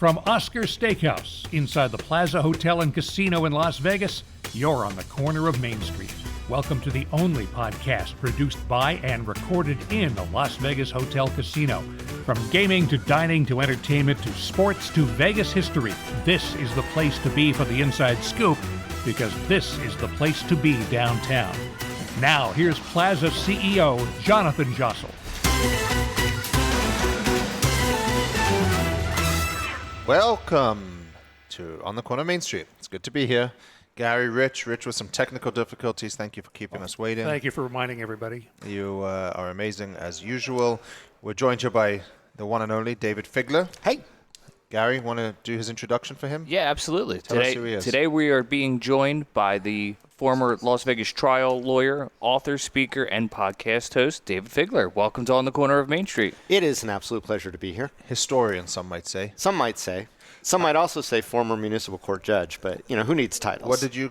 From Oscar Steakhouse, inside the Plaza Hotel and Casino in Las Vegas, you're on the corner of Main Street. Welcome to the only podcast produced by and recorded in the Las Vegas Hotel Casino. From gaming to dining to entertainment to sports to Vegas history, this is the place to be for the inside scoop, because this is the place to be downtown. Now, here's Plaza CEO Jonathan Jossel. Welcome to On the Corner of Main Street. It's good to be here. Gary, Rich with some technical difficulties. Thank you for keeping us waiting. Thank you for reminding everybody. You are amazing as usual. We're joined here by the one and only Dayvid Figler. Hey. Gary, want to do his introduction for him? Yeah, absolutely. Tell us who he is. Today we are being joined by the former Las Vegas trial lawyer, author, speaker, and podcast host, Dayvid Figler. Welcome to On the Corner of Main Street. It is an absolute pleasure to be here. Historian, some might say. Some might say. Some might also say former municipal court judge, but, you know, who needs titles? What did you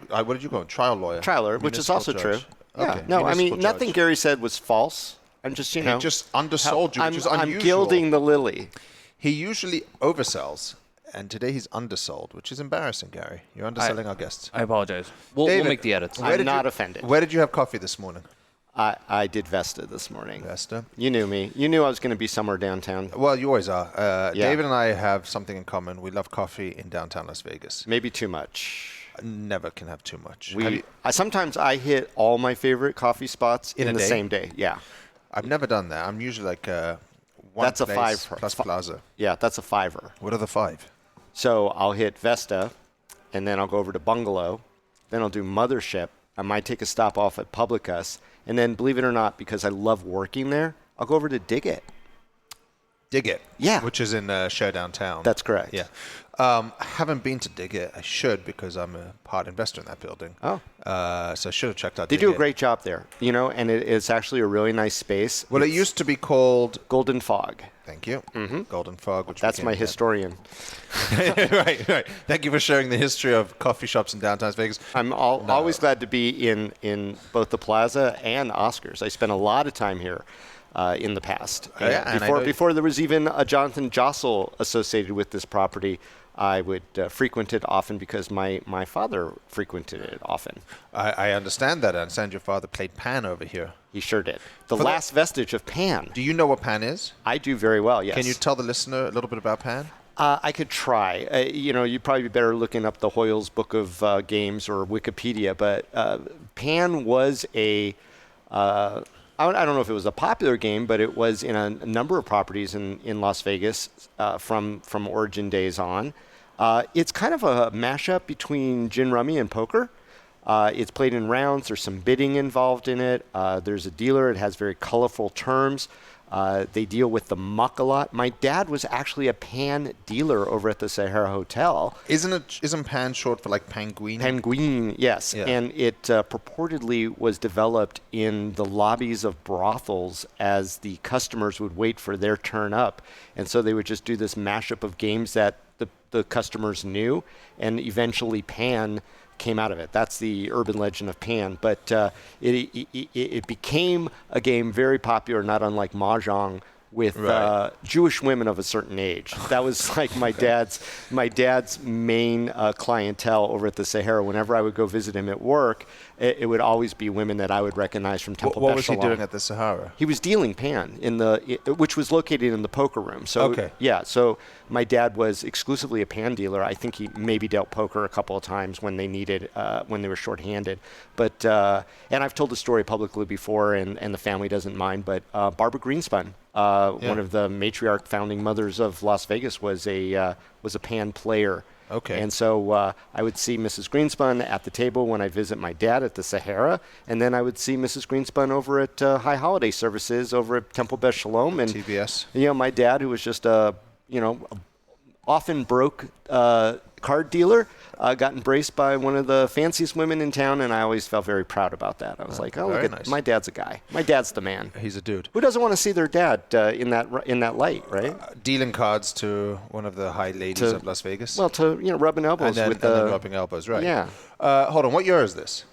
go? Trial lawyer? Trial lawyer, which is also judge. true. Okay. Yeah. No, I mean, Municipal nothing judge. Gary said was false. I'm just, you know. He just undersold you, which is unusual. I'm gilding the lily. He usually oversells, and today he's undersold, which is embarrassing, Gary. You're underselling our guests. I apologize. We'll David, make the edits. I'm not offended. Where did you have coffee this morning? I did Vesta this morning. Vesta. You knew me. You knew I was going to be somewhere downtown. Well, you always are. Yeah. David and I have something in common. We love coffee in downtown Las Vegas. Maybe too much. Never can have too much. Sometimes I hit all my favorite coffee spots In a the day? same day. Yeah. I've never done that. I'm usually like one That's a place five. plus Plaza. Yeah, that's a $5. What are the five? So I'll hit Vesta, and then I'll go over to Bungalow. Then I'll do Mothership. I might take a stop off at Publicus. And then, believe it or not, because I love working there, I'll go over to Dig It. Dig It. Yeah. Which is in Share Downtown. That's correct. Yeah. I haven't been to Dig It. I should, because I'm a part investor in that building. Oh. So I should have checked out They Dig do It. a great job there, you know, and it's actually a really nice space. Well, it It's used to be called... Golden Fog. Thank you. Mm-hmm. Golden Fog. Which That's became my Dead. historian. right. Thank you for sharing the history of coffee shops in downtown Las Vegas. I'm always glad to be in both the Plaza and Oscars. I spent a lot of time here in the past. Yeah, and Before there was even a Jonathan Jossel associated with this property, I would frequent it often because my father frequented it often. I understand that. I understand your father played Pan over here. He sure did. The last vestige of Pan. Do you know what Pan is? I do very well, yes. Can you tell the listener a little bit about Pan? I could try. You'd probably be better looking up the Hoyle's Book of Games or Wikipedia, but Pan was I don't know if it was a popular game, but it was in a number of properties in Las Vegas from origin days on. It's kind of a mashup between gin rummy and poker. It's played in rounds. There's some bidding involved in it. There's a dealer. It has very colorful terms. They deal with the muck a lot. My dad was actually a Pan dealer over at the Sahara Hotel. Isn't Pan short for like penguin? Penguin, yes. Yeah. And it purportedly was developed in the lobbies of brothels as the customers would wait for their turn up. And so they would just do this mashup of games that the customers knew, and eventually Pan came out of it. That's the urban legend of Pan. But it became a game very popular, not unlike Mahjong, with Jewish women of a certain age. That was like my dad's main clientele over at the Sahara. Whenever I would go visit him at work, it would always be women that I would recognize from Temple What was he Beth-Shalom. doing at the Sahara? He was dealing Pan which was located in the poker room. So Okay. yeah, so my dad was exclusively a Pan dealer. I think he maybe dealt poker a couple of times when they needed, when they were shorthanded. But and I've told the story publicly before, and the family doesn't mind. But Barbara Greenspun, one of the matriarch founding mothers of Las Vegas, was a Pan player. Okay. And so I would see Mrs. Greenspun at the table when I visit my dad at the Sahara, and then I would see Mrs. Greenspun over at High Holiday Services over at Temple Beth Shalom. And TBS. You know, my dad, who was just a often broke card dealer, got embraced by one of the fanciest women in town, and I always felt very proud about that. I was like, oh, very look nice. my dad's a guy. My dad's the man. He's a dude. Who doesn't want to see their dad in that light, right? Dealing cards to one of the high ladies of Las Vegas. Well, to rubbing elbows and with then rubbing elbows, right? Yeah. Hold on. What year is this?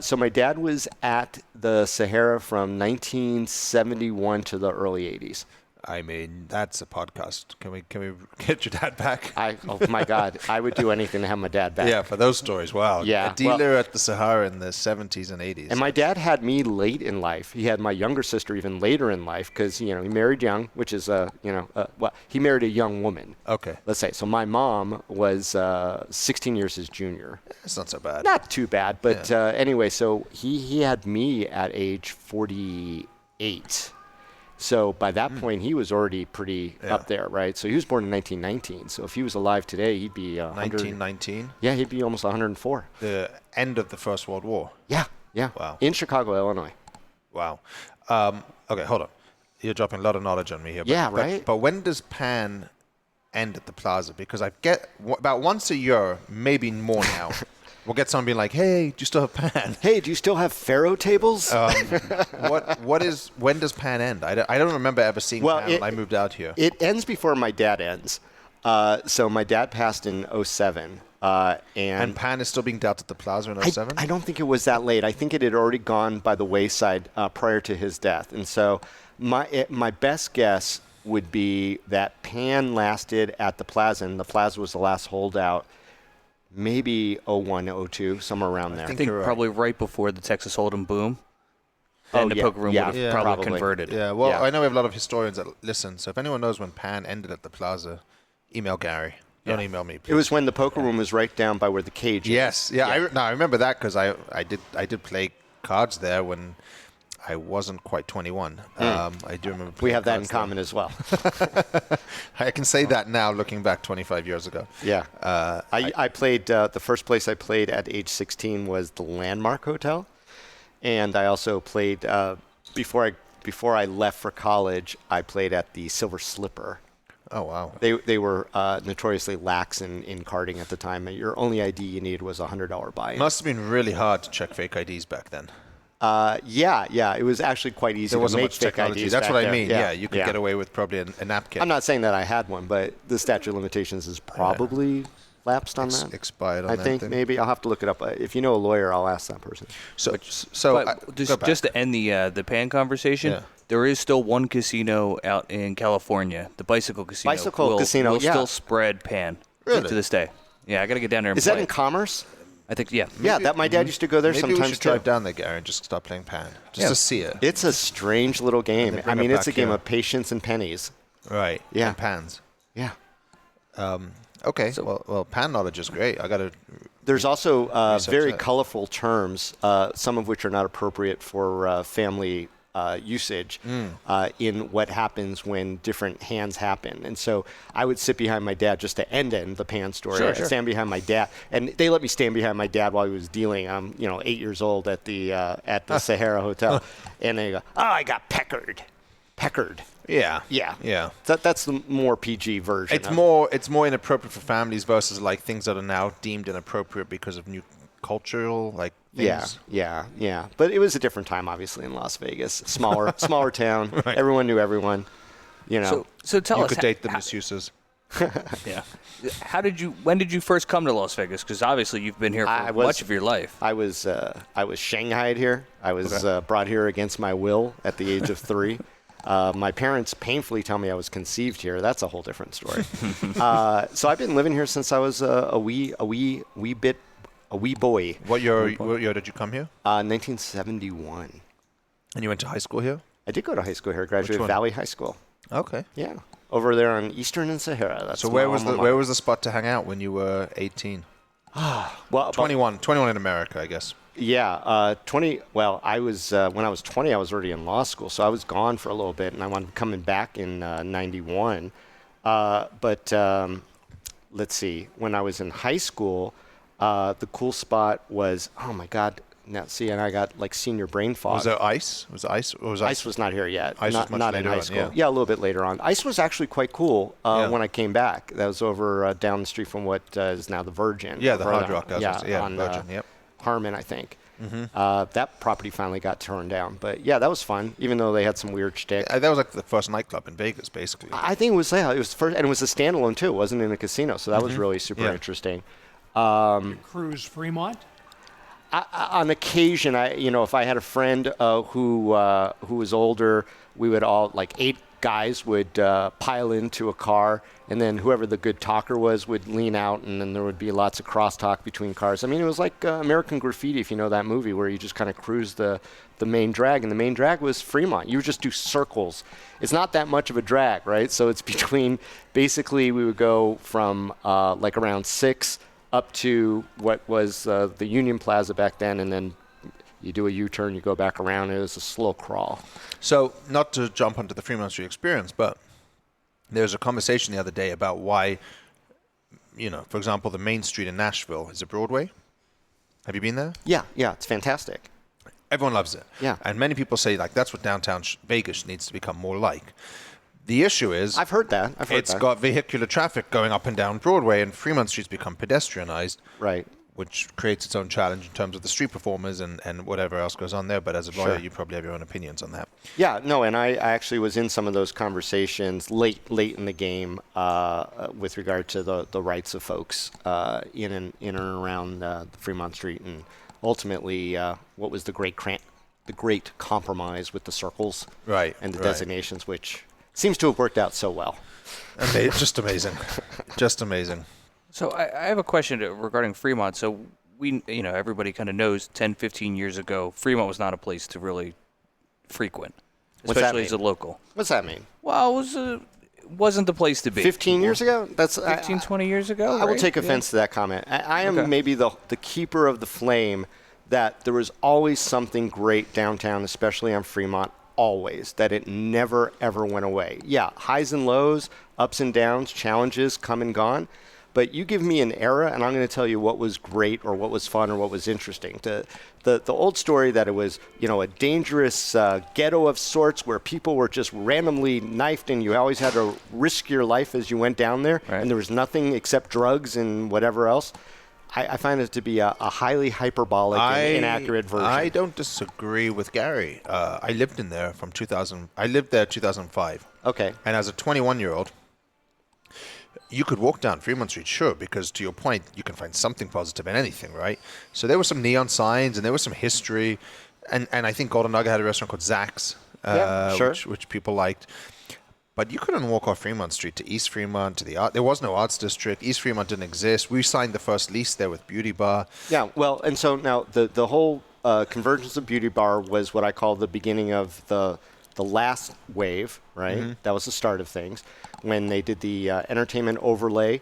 So my dad was at the Sahara from 1971 to the early 80s. I mean, that's a podcast. Can we get your dad back? Oh my God, I would do anything to have my dad back. Yeah, for those stories. Wow. Yeah, A dealer at the Sahara in the 70s and 80s. And my dad had me late in life. He had my younger sister even later in life because, he married young, which is, he married a young woman. Okay. Let's say. So my mom was 16 years his junior. It's not so bad. Not too bad. But anyway, so he had me at age 48. So by that point, he was already pretty up there, right? So he was born in 1919. So if he was alive today, he'd be 1919? Yeah, he'd be almost 104. The end of the First World War? Yeah. Wow. In Chicago, Illinois. Wow. Okay, hold on. You're dropping a lot of knowledge on me here. Yeah, right? But when does Pan end at the plaza? Because I get about once a year, maybe more now. We'll get someone being like, "Hey, do you still have Pan?" Hey, do you still have Faro tables? When does Pan end? I don't remember ever seeing Pan when I moved out here. It ends before my dad ends. So my dad passed in 2007. And Pan is still being dealt at the plaza in 2007? I don't think it was that late. I think it had already gone by the wayside prior to his death. And so my best guess would be that Pan lasted at the plaza, and the plaza was the last holdout. Maybe 01, 02, somewhere around there. I think probably right before the Texas Hold'em boom. Oh, And the poker room would have probably converted. Yeah, well, I know we have a lot of historians that listen, so if anyone knows when Pan ended at the plaza, email Gary. Don't email me, please. It was when the poker room was right down by where the cage is. Yes, yeah. I remember that because I did play cards there when I wasn't quite 21. I do remember. We have that in common as well. I can say that now, looking back 25 years ago. Yeah. I played. The first place I played at age 16 was the Landmark Hotel, and I also played before I left for college. I played at the Silver Slipper. Oh wow. They were notoriously lax in carding at the time. Your only ID you needed was $100 buy-in. Must have been really hard to check fake IDs back then. Yeah. It was actually quite easy there to wasn't make much fake technology. IDs. That's back what I there. mean. Yeah, you could get away with probably a napkin. I'm not saying that I had one, but the statute of limitations is probably lapsed on that. Expired on I that think thing. maybe I'll have to look it up. If you know a lawyer, I'll ask that person. Just to end the Pan conversation, there is still one casino out in California, the Bicycle Casino. Casino, will still spread Pan to this day. Yeah, I got to get down there and Is play that in Commerce? I think, yeah. My dad used to go there maybe sometimes. we should drive down there, Gary, and just start playing Pan, just to see it. It's a strange little game. I mean, it's a game here. of patience and pennies. Right. Yeah. And pans. Yeah. Okay. Well, Pan knowledge is great. There's also very that. colorful terms, some of which are not appropriate for family usage in what happens when different hands happen. And so I would sit behind my dad just to end the Pan story. Sure, I'd stand behind my dad, and they let me stand behind my dad while he was dealing. I'm 8 years old at the Sahara Hotel, and they go, "Oh, I got peckered." Yeah. Yeah. That's the more PG version. It's more inappropriate for families versus like things that are now deemed inappropriate because of new cultural things. Yeah. But it was a different time, obviously, in Las Vegas. Smaller town. Right. Everyone knew everyone. So tell You us. could date the misuses. Yeah. When did you first come to Las Vegas? Because obviously you've been here for much of your life. I was shanghaied here. I was brought here against my will at the age of 3. My parents painfully tell me I was conceived here. That's a whole different story. So I've been living here since I was a wee boy. What year did you come here? 1971. And you went to high school here? I did go to high school here. Graduated Valley High School. Okay. Yeah, over there on Eastern and Sahara. That's so where was the spot to hang out when you were 18? Well, 21 in America, I guess. Yeah, 20. Well, I was when I was 20, I was already in law school, so I was gone for a little bit, and I wanted coming back in 91. But let's see, when I was in high school, the cool spot was, oh my God. Now, see, and I got like senior brain fog. Was there ice? Ice was not here yet. Ice was much not later in high on, school. Yeah, a little bit later on. Ice was actually quite cool when I came back. That was over down the street from what is now the Virgin. Yeah, the Hard Rock. On Virgin. Yep. Harmon, I think. That property finally got torn down. But yeah, that was fun, even though they had some weird shtick. That was like the first nightclub in Vegas, basically. I think it was first, and it was a standalone too. It wasn't in a casino, so that was really super interesting. Cruise Fremont? On occasion, if I had a friend who was older, we would all like guys would pile into a car, and then whoever the good talker was would lean out, and then there would be lots of crosstalk between cars. I mean, it was like American Graffiti, if you know that movie, where you just kind of cruise the main drag, and the main drag was Fremont. You would just do circles. It's not that much of a drag, right? So it's between, basically, we would go from like around 6 up to what was the Union Plaza back then, and then you do a U-turn, you go back around. It was a slow crawl. So, not to jump onto the Fremont Street experience, but there was a conversation the other day about why, for example, the main street in Nashville is a Broadway. Have you been there? Yeah, it's fantastic. Everyone loves it. Yeah. And many people say, that's what downtown Vegas needs to become more like. The issue is... I've heard that. It's got vehicular traffic going up and down Broadway, and Fremont Street's become pedestrianized. Right. Which creates its own challenge in terms of the street performers and whatever else goes on there. But as a lawyer, you probably have your own opinions on that. Yeah, no, and I actually was in some of those conversations late in the game with regard to the rights of folks in and around the Fremont Street, and ultimately what was the great compromise with the circles and the designations, which seems to have worked out so well. Okay, just amazing. Just amazing. So I have a question regarding Fremont. So everybody kind of knows 10, 15 years ago, Fremont was not a place to really frequent, especially as a local. What's that mean? Well, it wasn't the place to be. 15 years ago? That's 15, 20 years ago, I will take offense to that comment. I am maybe the keeper of the flame that there was always something great downtown, especially on Fremont, always, that it never, ever went away. Yeah, highs and lows, ups and downs, challenges come and gone. But you give me an era, and I'm going to tell you what was great or what was fun or what was interesting. The old story that it was, a dangerous ghetto of sorts where people were just randomly knifed, and you always had to risk your life as you went down there, and there was nothing except drugs and whatever else. I find it to be a highly hyperbolic and inaccurate version. I don't disagree with Gary. I lived in there from 2000. I lived there 2005. Okay. And as a 21-year-old, you could walk down Fremont Street, sure, because to your point, you can find something positive in anything, right? So there were some neon signs and there was some history. And I think Golden Nugget had a restaurant called Zach's, which people liked. But you couldn't walk off Fremont Street to East Fremont, to the art. There was no arts district. East Fremont didn't exist. We signed the first lease there with Beauty Bar. Yeah, well, and so now the whole convergence of Beauty Bar was what I call the beginning of the last wave, right? Mm-hmm. That was the start of things. When they did the entertainment overlay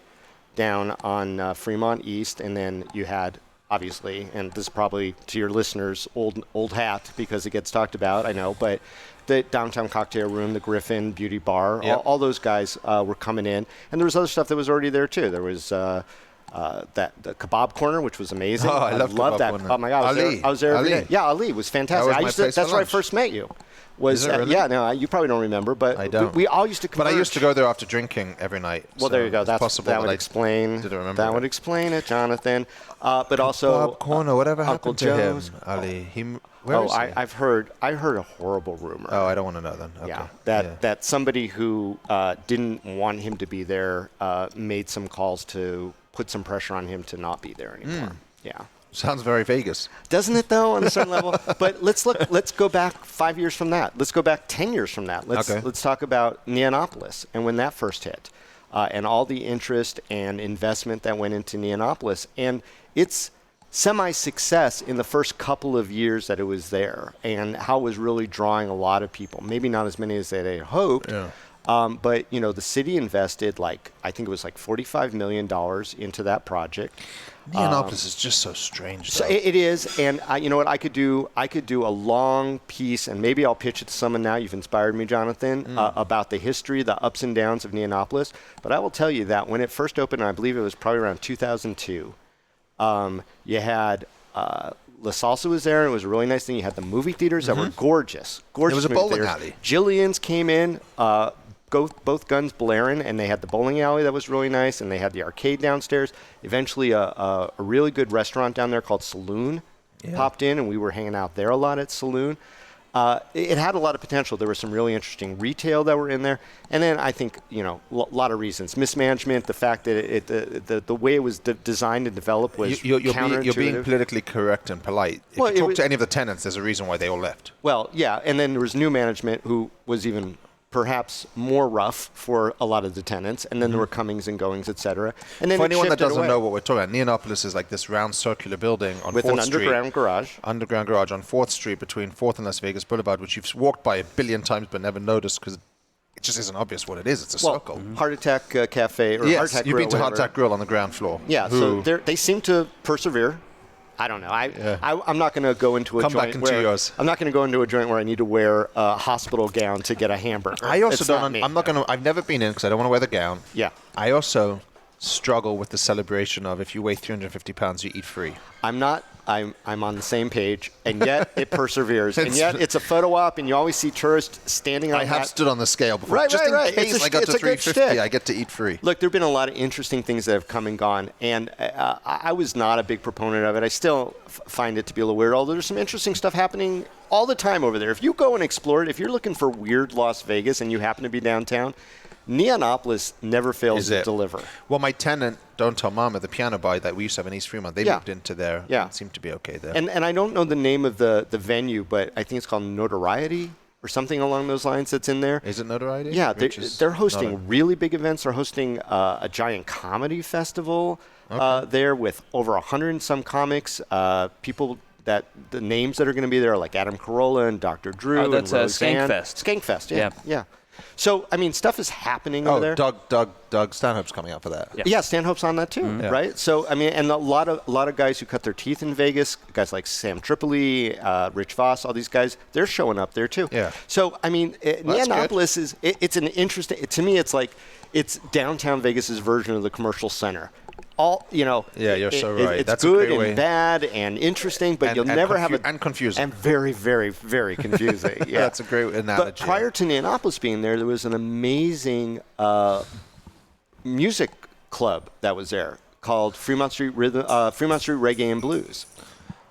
down on Fremont East, and then you had, obviously, and this is probably to your listeners, old hat because it gets talked about, I know, but the Downtown Cocktail Room, the Griffin, Beauty Bar, all those guys were coming in. And there was other stuff that was already there, too. There was the Kebab Corner, which was amazing. Oh, I love that corner. Oh, my God. I was there every day. Yeah, Ali was fantastic. That's where I first met you. Really? Yeah, no, you probably don't remember, but I don't. We all used to converge. But I used to go there after drinking every night. Well, there you go. That would explain. Didn't remember that would explain it, Jonathan. But also, Bob Corner, whatever Uncle happened Joe's. to him, Ali? I heard a horrible rumor. Oh, I don't want to know then. Okay. Yeah, that somebody who didn't want him to be there made some calls to put some pressure on him to not be there anymore. Yeah. Sounds very Vegas. Doesn't it, though, on a certain level? But let's go back 5 years from that. Let's go back 10 years from that. Let's talk about Neonopolis and when that first hit and all the interest and investment that went into Neonopolis and its semi-success in the first couple of years that it was there and how it was really drawing a lot of people. Maybe not as many as they had hoped. Yeah. But, the city invested I think it was $45 million into that project. Neonopolis is just so strange. So it is, and you know what? I could do a long piece, and maybe I'll pitch it to someone now. You've inspired me, Jonathan, about the history, the ups and downs of Neonopolis. But I will tell you that when it first opened, I believe it was probably around 2002, you had La Salsa was there, and it was a really nice thing. You had the movie theaters that were gorgeous. It was a bowling alley. Jillian's came in. Both guns blaring, and they had the bowling alley that was really nice, and they had the arcade downstairs. Eventually, a really good restaurant down there called Saloon popped in, and we were hanging out there a lot at Saloon. It had a lot of potential. There was some really interesting retail that were in there, and then I think a lot of reasons: mismanagement, the fact that the way it was designed and developed was counterintuitive. You're being politically correct and polite. If you talk to any of the tenants, there's a reason why they all left. Well, yeah, and then there was new management who was even perhaps more rough for a lot of the tenants, and then there were comings and goings, et cetera. And then for anyone that doesn't know what we're talking about, Neonopolis is like this round circular building on 4th Street. With an underground garage. Underground garage on 4th Street between 4th and Las Vegas Boulevard, which you've walked by a billion times but never noticed because it just isn't obvious what it is. It's a circle. Heart Attack Cafe or Heart Attack Grill. You've been to Heart Attack Grill on the ground floor. Yeah, so they seem to persevere. I don't know. I'm not going to go into a Come joint back into where yours. I'm not going to go into a joint where I need to wear a hospital gown to get a hamburger. I also It's don't. not me. I'm not going to. I've never been in because I don't want to wear the gown. Yeah. I also struggle with the celebration of if you weigh 350 pounds, you eat free. I'm not. I'm on the same page, and yet it perseveres. And yet it's a photo op, and you always see tourists standing on I have stood on the scale before. Right, just right, in case I got to 350, I get to eat free. Look, there have been a lot of interesting things that have come and gone, and I was not a big proponent of it. I still find it to be a little weird, although there's some interesting stuff happening all the time over there. If you go and explore it, if you're looking for weird Las Vegas and you happen to be downtown, Neonopolis never fails to deliver. Well, my tenant, Don't Tell Mama, the piano bar that we used to have in East Fremont, they moved into there. Yeah. It seemed to be okay there. And I don't know the name of the venue, but I think it's called Notoriety or something along those lines that's in there. Is it Notoriety? Yeah, they're hosting really big events. They're hosting a giant comedy festival there with over 100 and some comics. People that the names that are going to be there are like Adam Carolla and Dr. Drew and Roseanne. Skankfest. Skankfest, yeah. So, I mean, stuff is happening over there. Doug Stanhope's coming out for that. Yeah, Stanhope's on that too, right? So, I mean, and a lot of guys who cut their teeth in Vegas, guys like Sam Tripoli, Rich Voss, all these guys, they're showing up there too. Yeah. So, I mean, Neonopolis it's an interesting. To me, it's like it's downtown Vegas's version of the commercial center. Yeah, you're so right. It's That's good a great and bad and interesting, but you'll never have and confusing and very, very, very confusing. Yeah, that's a great analogy. But prior to Neonopolis being there was an amazing music club that was there called Fremont Street Reggae and Blues.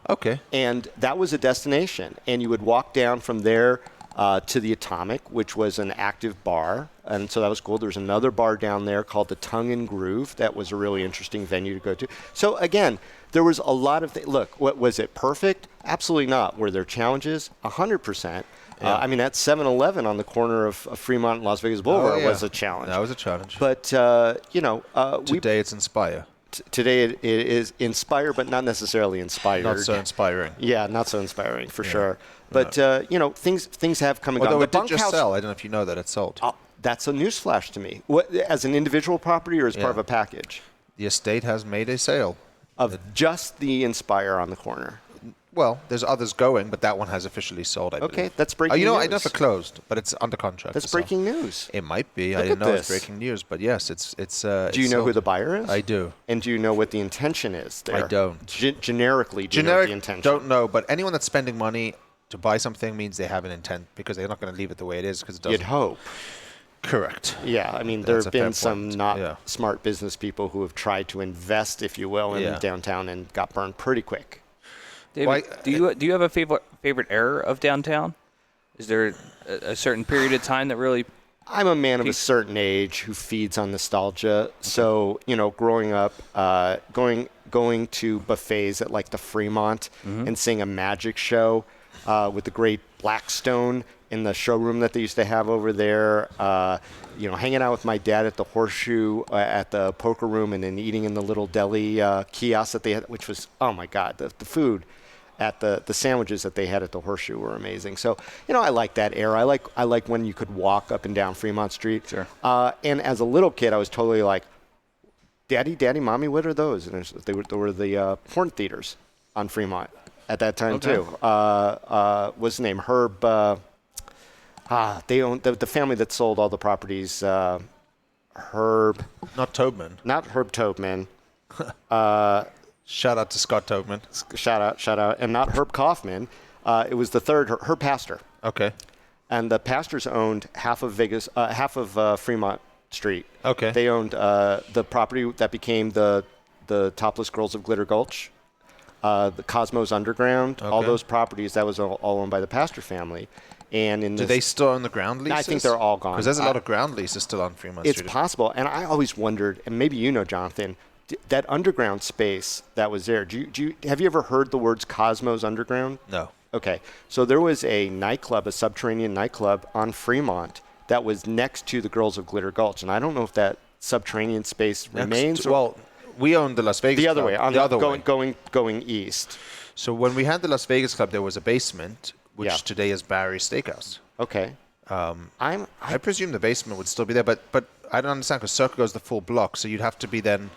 Okay. And that was a destination, and you would walk down from there to the Atomic, which was an active bar, and so that was cool. There was another bar down there called the Tongue and Groove. That was a really interesting venue to go to. So again, there was a lot of things. Look, what was it perfect? Absolutely not. Were there challenges? 100%. Yeah. I mean, that 7-Eleven on the corner of Fremont and Las Vegas Boulevard was a challenge. That was a challenge. But today it's Inspire. Today it is Inspire, but not necessarily inspired. Not so inspiring. Yeah, not so inspiring for sure. But things have come and gone. Although it did just sell. I don't know if you know that it sold. That's a newsflash to me. What, as an individual property or as part of a package? The estate has made a sale of just the Inspire on the corner. Well, there's others going, but that one has officially sold, I believe. Okay, that's breaking news. I know if it closed, but it's under contract. That's breaking news. It might be. I didn't know it's breaking news, but yes, it's do you know who the buyer is? I do. And do you know what the intention is there? I don't. Generically, do you know what the intention? Don't know, but anyone that's spending money to buy something means they have an intent because they're not going to leave it the way it is because it doesn't. You'd hope. Correct. Yeah, I mean, there have been some not smart business people who have tried to invest, if you will, in downtown and got burned pretty quick. Dayvid, do you have a favorite era of downtown? Is there a certain period of time that really? I'm a man of a certain age who feeds on nostalgia. So growing up, going to buffets at like the Fremont and seeing a magic show with the great Blackstone in the showroom that they used to have over there. Hanging out with my dad at the Horseshoe at the poker room and then eating in the little deli kiosk that they had, which was, oh my God, the food at the sandwiches that they had at the Horseshoe were amazing. So, I like that era. I like when you could walk up and down Fremont Street. Sure. And as a little kid, I was totally like, Daddy, Mommy, what are those? And they were the porn theaters on Fremont at that time too. What's his name? Herb. They owned the family that sold all the properties. Herb. Not Tobman. Not Herb Tobman. Shout out to Scott Tobman. Shout out. And not Herb Kaufman. It was the third, Herb Pastor. Okay. And the Pastors owned half of Vegas, half of Fremont Street. Okay. They owned the property that became the Topless Girls of Glitter Gulch, the Cosmos Underground, all those properties. That was all owned by the Pastor family. And do they still own the ground leases? I think they're all gone. Because there's a lot of ground leases still on Fremont Street. It's possible. And I always wondered, and maybe you know, Jonathan, that underground space that was there, have you ever heard the words Cosmos Underground? No. Okay. So there was a nightclub, a subterranean nightclub on Fremont that was next to the Girls of Glitter Gulch. And I don't know if that subterranean space remains. Well, we owned the Las Vegas the other Club. way, the other way. Going east. So when we had the Las Vegas Club, there was a basement, which today is Barry's Steakhouse. Okay. I presume the basement would still be there, but I don't understand because Circa goes the full block, so you'd have to be then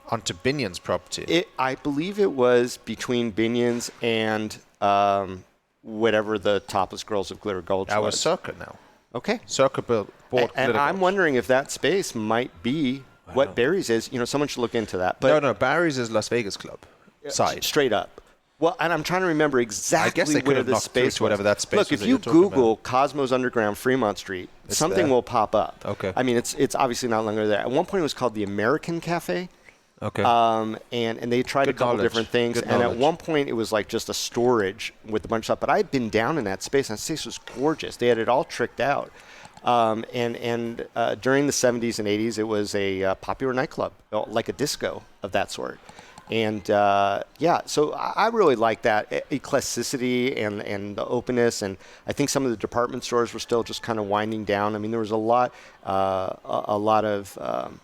onto Binion's property. I believe it was between Binion's and whatever the Topless Girls of Glitter Gulch was. That was Circa now. Okay. Circa bought and I'm wondering if that space might be what Barry's is. Someone should look into that. But no, Barry's is Las Vegas Club side. Straight up. Well, and I'm trying to remember exactly I guess they where could have the knocked space through to whatever that space Look, was if you Google Cosmos Underground Fremont Street, something there. will pop up. Okay. I mean, it's obviously not longer there. At one point, it was called the American Cafe. Okay. And they tried a couple different things. Good and knowledge. At one point, it was like just a storage with a bunch of stuff. But I had been down in that space, and that space was gorgeous. They had it all tricked out. And during the 70s and 80s, it was a popular nightclub, like a disco of that sort. And so I really like that eclecticity and the openness. And I think some of the department stores were still just kind of winding down. I mean, there was a lot of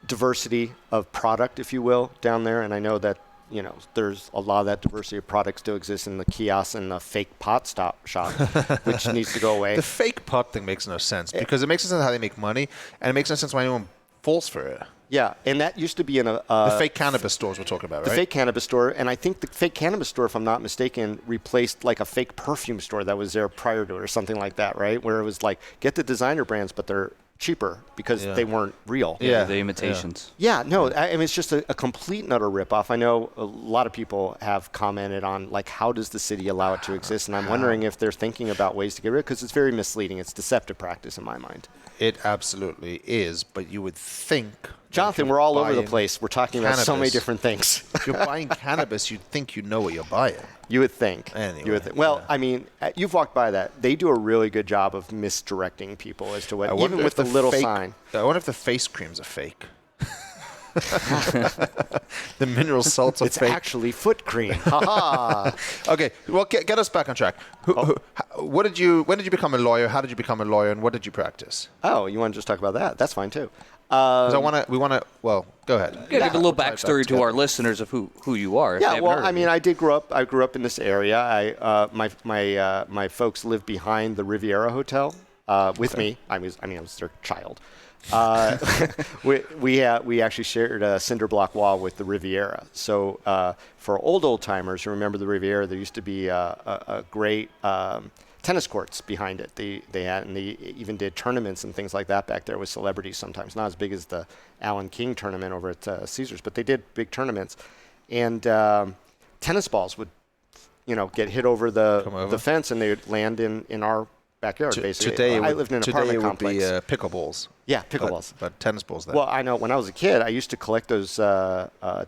diversity of product, if you will, down there. And I know that there's a lot of that diversity of product still exists in the kiosks and the fake pot shop, which needs to go away. The fake pot thing makes no sense because it makes no sense how they make money, and it makes no sense why anyone falls for it. Yeah, and that used to be in the fake cannabis stores we're talking about, right? The fake cannabis store, and I think the fake cannabis store, if I'm not mistaken, replaced like a fake perfume store that was there prior to it or something like that, right? Where it was like, get the designer brands, but they're cheaper because they weren't real. Yeah, the imitations. Yeah, no, I mean, it's just a complete and utter ripoff. I know a lot of people have commented on, like, how does the city allow it to exist? And I'm wondering if they're thinking about ways to get rid of it because it's very misleading. It's deceptive practice in my mind. It absolutely is, but you would think... Jonathan, we're all over the place. We're talking about so many different things. If you're buying cannabis, you'd think you know what you're buying. You would think. Anyway. You would think. Well, I mean, you've walked by that. They do a really good job of misdirecting people as to what, even with the little sign. I wonder if the face creams are fake. The mineral salts are it's fake. It's actually foot cream. Ha-ha. Okay, well, get us back on track. When did you become a lawyer? How did you become a lawyer, and what did you practice? Oh, you want to just talk about that? That's fine too. Well, go ahead. Give a little backstory to our listeners of who you are. Yeah, well, I mean, I grew up in this area. My folks lived behind the Riviera Hotel with me. I was their child. We actually shared a cinder block wall with the Riviera. So for old timers who remember the Riviera, there used to be a great tennis courts behind it. They even did tournaments and things like that back there with celebrities sometimes. Not as big as the Alan King tournament over at Caesars, but they did big tournaments. And tennis balls would, get hit over the fence and they would land in our backyard, basically. Today, I lived in an apartment complex. Today it would be pickleballs. Yeah, pickleballs. But tennis balls then. Well, I know when I was a kid, I used to collect those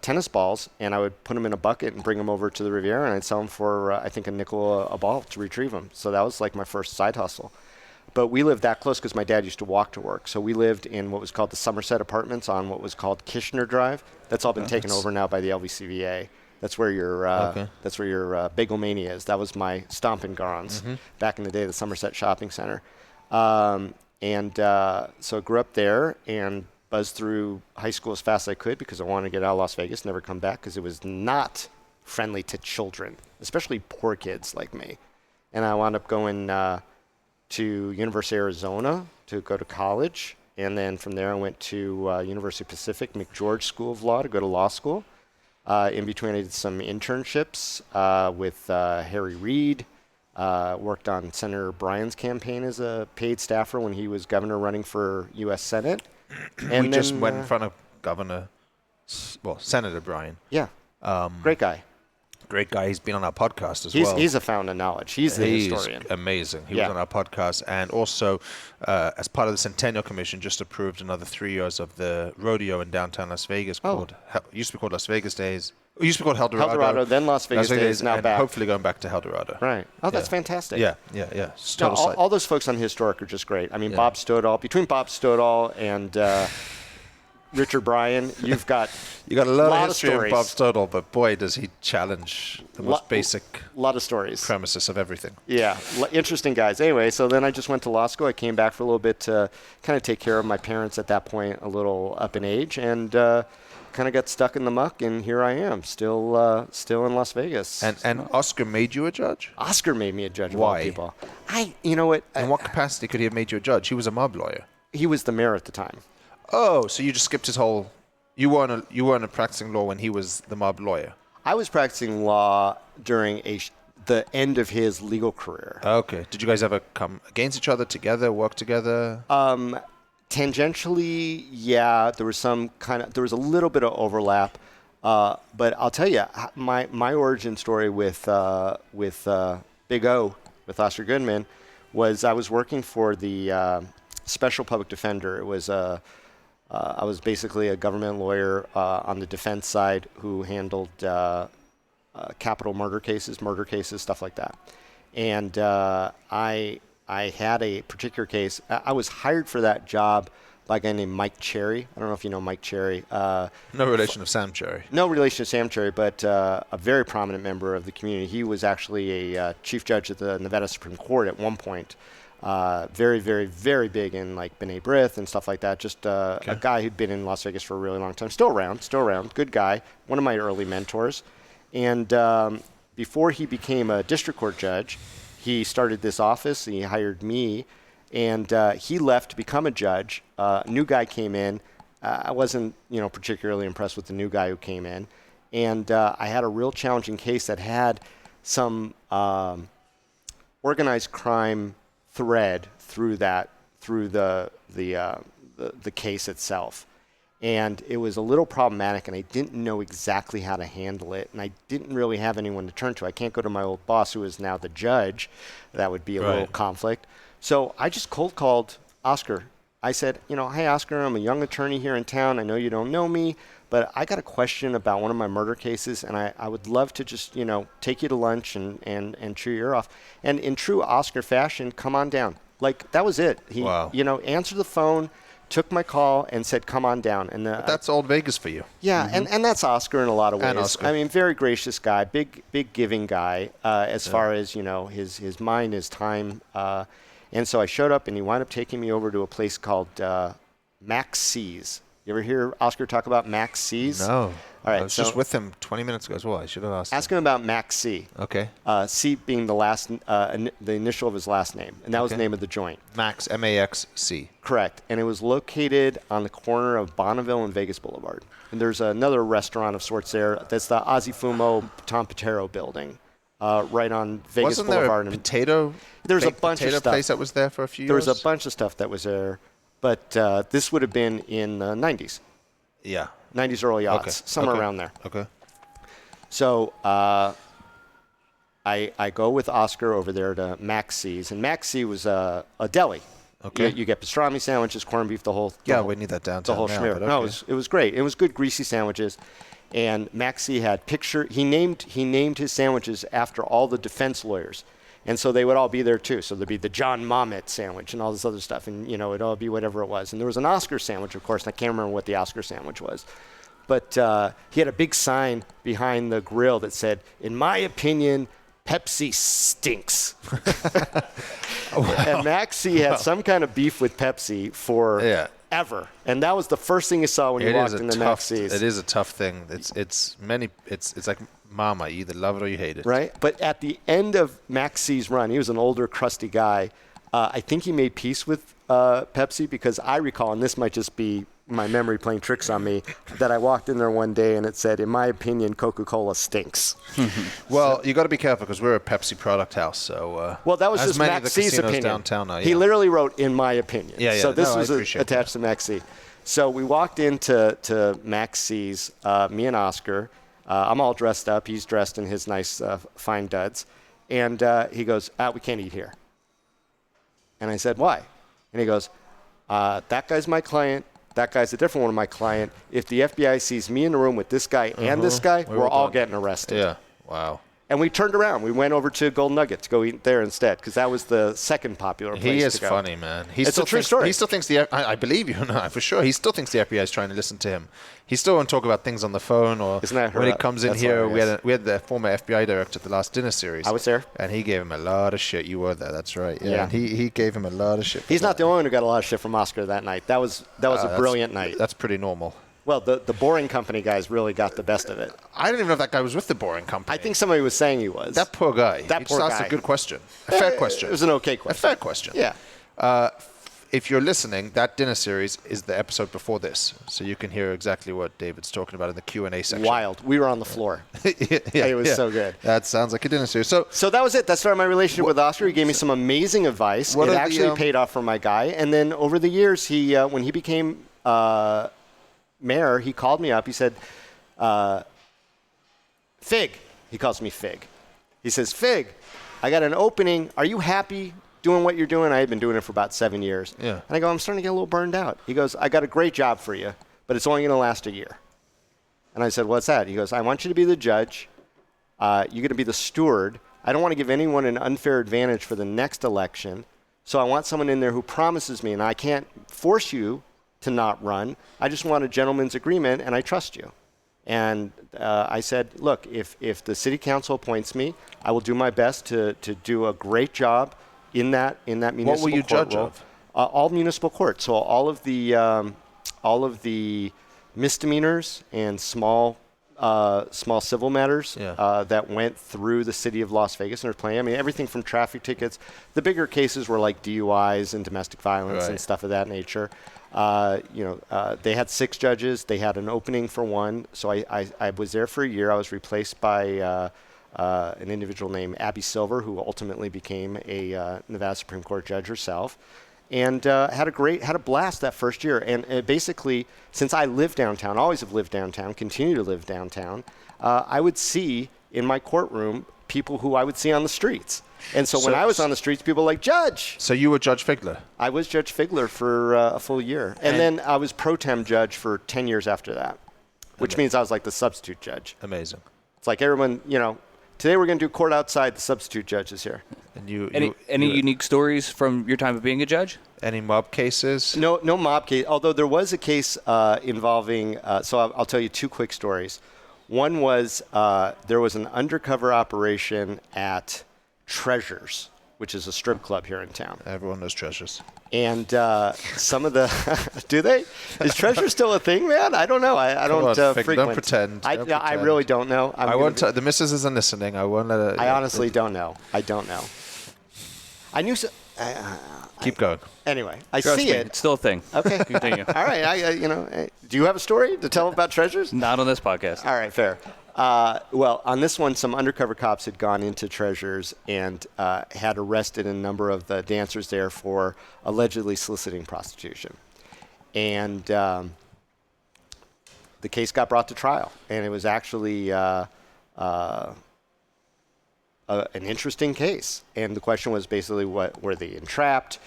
tennis balls, and I would put them in a bucket and bring them over to the Riviera, and I'd sell them for, I think, a nickel a ball to retrieve them. So that was like my first side hustle. But we lived that close because my dad used to walk to work. So we lived in what was called the Somerset Apartments on what was called Kishner Drive. That's all been taken over now by the LVCVA. That's where your Bagel Mania is. That was my stomping grounds back in the day, the Somerset Shopping Center. So I grew up there and buzzed through high school as fast as I could because I wanted to get out of Las Vegas, never come back because it was not friendly to children, especially poor kids like me. And I wound up going to University of Arizona to go to college. And then from there I went to University of Pacific McGeorge School of Law to go to law school. In between, I did some internships with Harry Reid, worked on Senator Bryan's campaign as a paid staffer when he was governor running for U.S. Senate. And we just went in front of Senator Bryan. Yeah, great guy. Great guy. He's been on our podcast as well. He's a fountain of knowledge. He's the historian. He's amazing. He was on our podcast. And also, as part of the Centennial Commission, just approved another 3 years of the rodeo in downtown Las Vegas used to be called Las Vegas Days. It used to be called Eldorado, then Las Vegas Days, now and back. Hopefully going back to Eldorado. Right. Oh, that's fantastic. Yeah. All those folks on Historic are just great. I mean, Bob Stoddall, between Bob Stoddall and Richard Bryan. You've got you got a lot of history stories. in Bob Stoddle, but boy, does he challenge the most basic lot of stories. premises of everything. Yeah, interesting guys. Anyway, so then I just went to law school. I came back for a little bit to kind of take care of my parents at that point, a little up in age, and kind of got stuck in the muck, and here I am, still in Las Vegas. And Oscar made you a judge? Oscar made me a judge of Why? all people. You know what? In what capacity could he have made you a judge? He was a mob lawyer. He was the mayor at the time. Oh, so you just skipped his whole... You weren't practicing law when he was the mob lawyer? I was practicing law during the end of his legal career. Okay. Did you guys ever come against each other, together, work together? Tangentially, yeah, there was a little bit of overlap, but I'll tell you, my origin story with Big O, with Oscar Goodman, was I was working for the Special Public Defender. It was I was basically a government lawyer on the defense side who handled capital murder cases, stuff like that, and I had a particular case. I was hired for that job by a guy named Mike Cherry. I don't know if you know Mike Cherry. No relation of Sam Cherry. No relation to Sam Cherry, but a very prominent member of the community. He was actually a chief judge at the Nevada Supreme Court at one point. Very, very, very big in like B'nai B'rith and stuff like that. Just a guy who'd been in Las Vegas for a really long time. Still around. Good guy. One of my early mentors. And before he became a district court judge, he started this office, and he hired me, and he left to become a judge. A new guy came in. I wasn't, particularly impressed with the new guy who came in, and I had a real challenging case that had some organized crime thread through the case itself. And it was a little problematic, and I didn't know exactly how to handle it, and I didn't really have anyone to turn to. I can't go to my old boss, who is now the judge. That would be a little conflict. So I just cold called Oscar. I said, hey, Oscar, I'm a young attorney here in town. I know you don't know me, but I got a question about one of my murder cases, and I would love to just, take you to lunch and chew your ear off. And in true Oscar fashion, come on down. Like, that was it. He, answered the phone, took my call, and said, come on down. And but that's old Vegas for you. Yeah, and that's Oscar in a lot of ways. And Oscar. I mean, very gracious guy, big giving guy, as far as, his mind, his time. And so I showed up, and he wound up taking me over to a place called Max C's. You ever hear Oscar talk about Max C's? No. All right, I was just with him 20 minutes ago as well. I should have asked him about Max C. Okay. C being the initial of his last name, and that was the name of the joint. Max, M-A-X-C. Correct. And it was located on the corner of Bonneville and Vegas Boulevard. And there's another restaurant of sorts there. That's the Azifumo Tom Patero building, right on Vegas Boulevard. Wasn't there There's a bunch of stuff. place that was there for a few years? There was a bunch of stuff that was there, but this would have been in the 90s. Yeah. 90s, early aughts, somewhere around there. Okay. So I go with Oscar over there to Max C's, and Max C was a deli. Okay. You get pastrami sandwiches, corned beef, the whole. We need that downtown. The whole schmear. Okay. No, it was great. It was good, greasy sandwiches, and Max C had He named his sandwiches after all the defense lawyers. And so they would all be there too. So there'd be the John Mamet sandwich and all this other stuff. And, it'd all be whatever it was. And there was an Oscar sandwich, of course. And I can't remember what the Oscar sandwich was. But he had a big sign behind the grill that said, "In my opinion, Pepsi stinks." And Max C had some kind of beef with Pepsi forever. And that was the first thing you saw when you walked into Max C's. It is a tough thing. It's like Mama, you either love it or you hate it. Right? But at the end of Max C's run, he was an older, crusty guy. I think he made peace with Pepsi, because I recall, and this might just be my memory playing tricks on me, that I walked in there one day and it said, "In my opinion, Coca-Cola stinks." Well, you got to be careful, because we're a Pepsi product house. So well, that was just Max C's opinion. Downtown are, He literally wrote, "In my opinion." Yeah. So this was attached to Max C. So we walked into Max C's, me and Oscar. I'm all dressed up. He's dressed in his nice fine duds. And he goes, "We can't eat here." And I said, "Why?" And he goes, "That guy's my client. That guy's a different one of my client. If the FBI sees me in the room with this guy and this guy, we're all getting arrested." Yeah. Wow. And we turned around. We went over to Golden Nugget to go eat there instead because that was the second popular place to go. He is funny, man. It's a true story. He still thinks I believe you, no, for sure. He still thinks the FBI is trying to listen to him. He still won't talk about things on the phone or when he comes in here. We had the former FBI director at the last dinner series. I was there. And he gave him a lot of shit. You were there. That's right. Yeah. And he gave him a lot of shit. He's not the only one who got a lot of shit from Oscar that night. That was a brilliant night. That's pretty normal. Well, the Boring Company guys really got the best of it. I don't even know if that guy was with the Boring Company. I think somebody was saying he was. That poor guy. That poor guy. That's a good question. A fair question. It was an okay question. A fair question. Yeah. If you're listening, that dinner series is the episode before this, so you can hear exactly what David's talking about in the Q&A section. Wild. We were on the floor. It was so good. That sounds like a dinner series. So that was it. That started my relationship with Oscar. He gave me some amazing advice. It actually paid off for my guy. And then over the years, he when he became mayor, he called me up. He said, Fig. He calls me Fig. He says, Fig, I got an opening. Are you happy doing what you're doing? I had been doing it for about 7 years. Yeah. And I go, I'm starting to get a little burned out. He goes, I got a great job for you, but it's only going to last a year. And I said, what's that? He goes, I want you to be the judge. You're going to be the steward. I don't want to give anyone an unfair advantage for the next election. So I want someone in there who promises me, and I can't force you to not run. I just want a gentleman's agreement, and I trust you. And I said, look, if the city council appoints me, I will do my best to do a great job in that municipal court. What will you judge of? All municipal courts. So all of the misdemeanors and small civil matters that went through the city of Las Vegas and are playing. I mean, everything from traffic tickets. The bigger cases were like DUIs and domestic violence and stuff of that nature. They had 6 judges. They had an opening for one. So I was there for a year. I was replaced by an individual named Abby Silver, who ultimately became a Nevada Supreme Court judge herself, and had a blast that first year. And basically, since I live downtown, always have lived downtown, continue to live downtown, I would see in my courtroom people who I would see on the streets. And so when I was on the streets, people were like, Judge! So you were Judge Figler? I was Judge Figler for a full year. And then I was pro tem judge for 10 years after that, which means I was like the substitute judge. Amazing. It's like everyone, today we're going to do court outside. The substitute judge is here. And any unique stories from your time of being a judge? Any mob cases? No mob case. Although there was a case involving. So I'll tell you 2 quick stories. One was there was an undercover operation at Treasures, which is a strip club here in town. Everyone knows Treasures. And some of the do they? Is Treasure still a thing, man? I don't know. I don't frequent. Don't pretend. I really don't know. I won't. The missus isn't listening. I won't let her. I honestly don't know. I don't know. I knew. Keep going. Anyway, I Trust see me, it. It's still a thing. Okay. Continue. All right. Do you have a story to tell about Treasures? Not on this podcast. All right, fair. Well, on this one, some undercover cops had gone into Treasures and had arrested a number of the dancers there for allegedly soliciting prostitution. And the case got brought to trial. And it was actually an interesting case. And the question was basically, were they entrapped?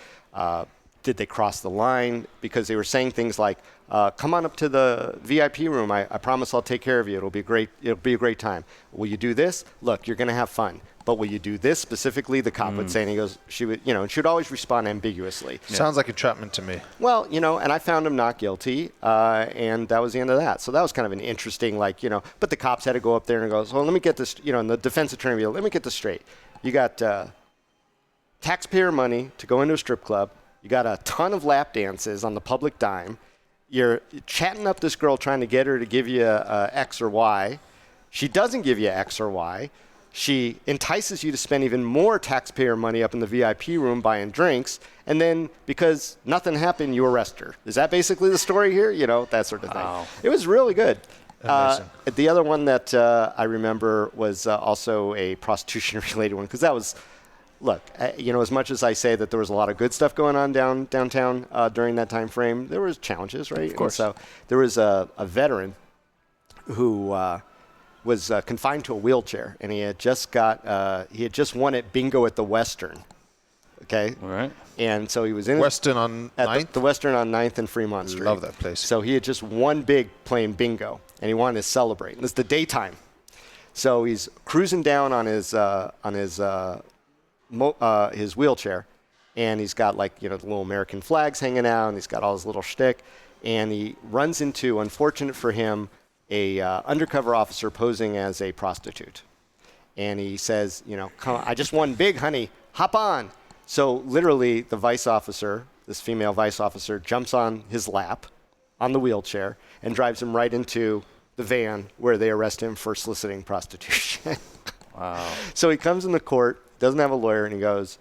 Did they cross the line? Because they were saying things like, come on up to the VIP room. I promise I'll take care of you. It'll be great. It'll be a great time. Will you do this? Look, you're going to have fun. But will you do this specifically? The cop would say, and he goes, she would always respond ambiguously. Yeah. Sounds like entrapment to me. Well, and I found him not guilty, and that was the end of that. So that was kind of an interesting, but the cops had to go up there and go, so let me get this, and the defense attorney would go, let me get this straight. You got taxpayer money to go into a strip club. You got a ton of lap dances on the public dime. You're chatting up this girl trying to get her to give you X or Y. She doesn't give you X or Y. She entices you to spend even more taxpayer money up in the VIP room buying drinks. And then because nothing happened, you arrest her. Is that basically the story here? That sort of thing. Wow. It was really good. The other one that I remember was also a prostitution-related one because that was... Look, as much as I say that there was a lot of good stuff going on downtown during that time frame, there was challenges, right? Of course. And so there was a veteran who was confined to a wheelchair, and he had just won at bingo at the Western. Okay. All right. And so he was in Western on 9th? The Western on 9th and Fremont Street. Love that place. So he had just won big playing bingo, and he wanted to celebrate. And it's the daytime. So he's cruising down on his wheelchair, and he's got like, the little American flags hanging out, and he's got all his little shtick, and he runs into, unfortunate for him, a undercover officer posing as a prostitute. And he says, come on, I just won big, honey, hop on. So literally the vice officer, this female vice officer, jumps on his lap on the wheelchair and drives him right into the van where they arrest him for soliciting prostitution. Wow. So he comes in the court, doesn't have a lawyer, and he goes,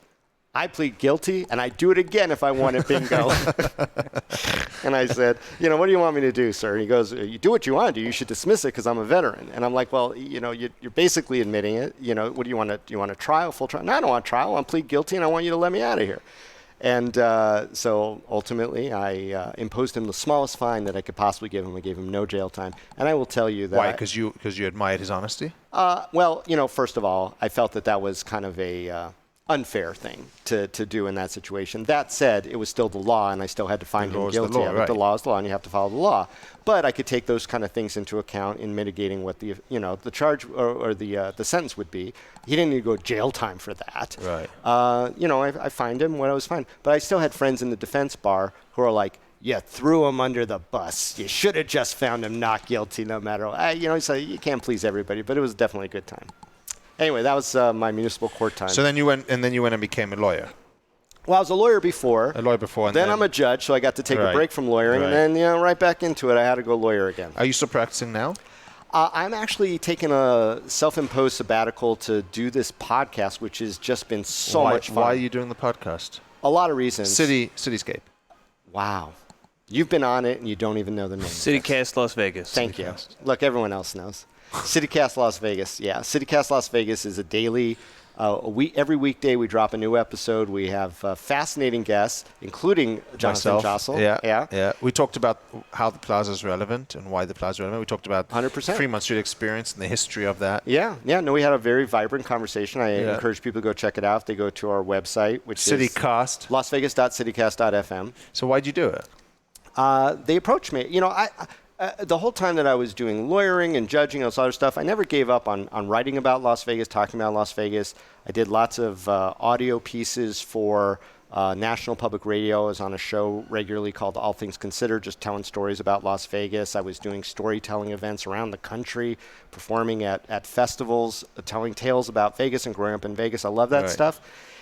I plead guilty, and I do it again if I want it, bingo. And I said, what do you want me to do, sir? And he goes, you do what you want to do. You should dismiss it because I'm a veteran. And I'm like, well, you're basically admitting it. What do you want to do? You want a trial, full trial? No, I don't want a trial. I want to plead guilty, and I want you to let me out of here. And so ultimately, I imposed him the smallest fine that I could possibly give him. I gave him no jail time. And I will tell you that. Why? Because you admired his honesty? Well, first of all, I felt that was kind of a unfair thing to do in that situation. That said, it was still the law, and I still had to find him guilty. The law, right. The law is the law, and you have to follow the law. But I could take those kind of things into account in mitigating what the charge or the sentence would be. He didn't need to go jail time for that. Right. I fined him when I was fine. But I still had friends in the defense bar who are like, you threw him under the bus. You should have just found him not guilty no matter what. So you can't please everybody, but it was definitely a good time. Anyway, that was my municipal court time. So then you went and became a lawyer. Well, I was a lawyer before. And then I'm a judge, so I got to take a break from lawyering, and then right back into it. I had to go lawyer again. Are you still practicing now? I'm actually taking a self-imposed sabbatical to do this podcast, which has just been so much fun. Why are you doing the podcast? A lot of reasons. Cityscape. Wow. You've been on it, and you don't even know the name. CityCast Las Vegas. Thank you. Look, everyone else knows. CityCast Las Vegas. Yeah, CityCast Las Vegas is a daily, every weekday we drop a new episode. We have fascinating guests, including Jossel. Yeah. We talked about how the plaza is relevant and why the plaza is relevant. We talked about 100%. Fremont Street experience and the history of that. Yeah. No, we had a very vibrant conversation. I encourage people to go check it out. If they go to our website, which CityCast. is lasvegas.citycast.fm. So why'd you do it? They approached me. The whole time that I was doing lawyering and judging and all this other stuff, I never gave up on writing about Las Vegas, talking about Las Vegas. I did lots of audio pieces for National Public Radio. I was on a show regularly called All Things Considered, just telling stories about Las Vegas. I was doing storytelling events around the country, performing at festivals, telling tales about Vegas and growing up in Vegas. I love that stuff.